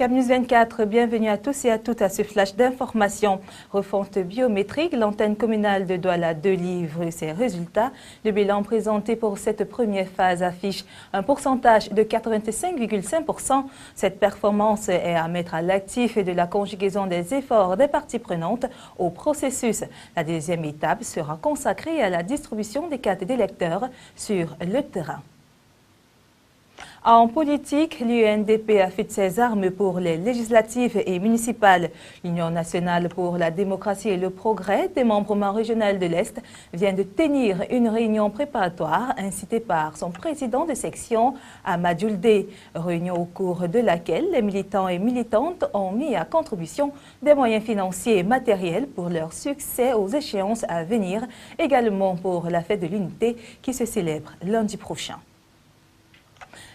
CAMNews 24, bienvenue à tous et à toutes à ce flash d'information. Refonte biométrique, l'antenne communale de Douala 2 livre ses résultats. Le bilan présenté pour cette première phase affiche un pourcentage de 85,5%. Cette performance est à mettre à l'actif de la conjugaison des efforts des parties prenantes au processus. La deuxième étape sera consacrée à la distribution des cartes d'électeurs sur le terrain. En politique, l'UNDP affûte ses armes pour les législatives et municipales. L'Union nationale pour la démocratie et le progrès, démembrement régional de l'Est, vient de tenir une réunion préparatoire incitée par son président de section, Ahmad Ould. Réunion au cours de laquelle les militants et militantes ont mis à contribution des moyens financiers et matériels pour leur succès aux échéances à venir, également pour la fête de l'unité qui se célèbre lundi prochain.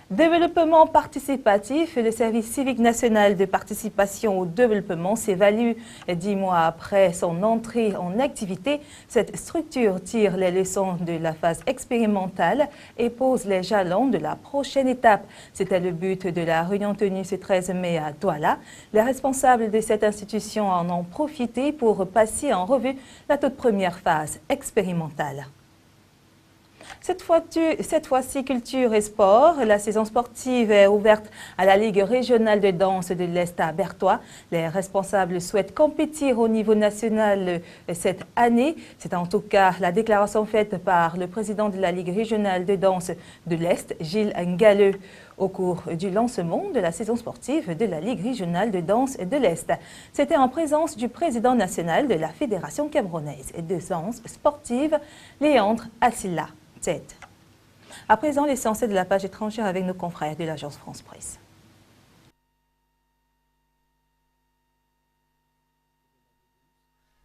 Développement participatif, le service civique national de participation au développement s'évalue 10 mois après son entrée en activité. Cette structure tire les leçons de la phase expérimentale et pose les jalons de la prochaine étape. C'était le but de la réunion tenue ce 13 mai à Douala. Les responsables de cette institution en ont profité pour passer en revue la toute première phase expérimentale. Cette fois-ci, culture et sport. La saison sportive est ouverte à la Ligue régionale de danse de l'Est à Bertois. Les responsables souhaitent compétir au niveau national cette année. C'est en tout cas la déclaration faite par le président de la Ligue régionale de danse de l'Est, Gilles Ngalleux, au cours du lancement de la saison sportive de la Ligue régionale de danse de l'Est. C'était en présence du président national de la Fédération camerounaise de danse sportive, Léandre Assila. À présent, l'essentiel de la page étrangère avec nos confrères de l'agence France Presse.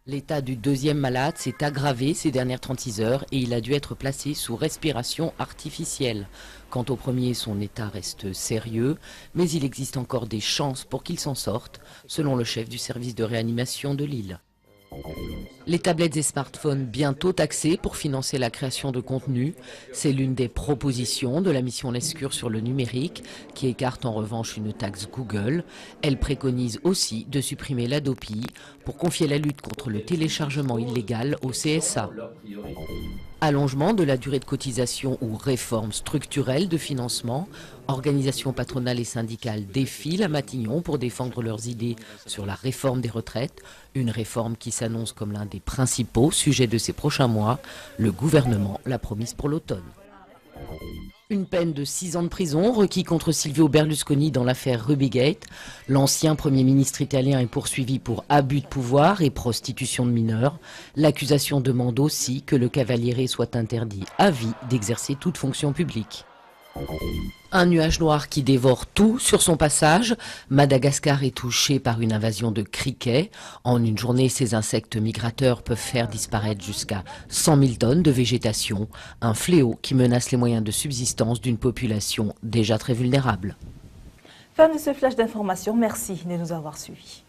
L'état du deuxième malade s'est aggravé ces dernières 36 heures et il a dû être placé sous respiration artificielle. Quant au premier, son état reste sérieux, mais il existe encore des chances pour qu'il s'en sorte, selon le chef du service de réanimation de Lille. Les tablettes et smartphones bientôt taxés pour financer la création de contenu, c'est l'une des propositions de la mission Lescure sur le numérique, qui écarte en revanche une taxe Google. Elle préconise aussi de supprimer l'Hadopi pour confier la lutte contre le téléchargement illégal au CSA. Allongement de la durée de cotisation ou réforme structurelle de financement, organisations patronales et syndicales défilent à Matignon pour défendre leurs idées sur la réforme des retraites, une réforme qui s'annonce comme l'un des principaux sujets de ces prochains mois. Le gouvernement l'a promise pour l'automne. Une peine de 6 ans de prison requis contre Silvio Berlusconi dans l'affaire Rubygate. L'ancien Premier ministre italien est poursuivi pour abus de pouvoir et prostitution de mineurs. L'accusation demande aussi que le Cavaliere soit interdit à vie d'exercer toute fonction publique. Un nuage noir qui dévore tout sur son passage. Madagascar est touché par une invasion de criquets. En une journée, ces insectes migrateurs peuvent faire disparaître jusqu'à 100 000 tonnes de végétation. Un fléau qui menace les moyens de subsistance d'une population déjà très vulnérable. Fin de ce flash d'information. Merci de nous avoir suivis.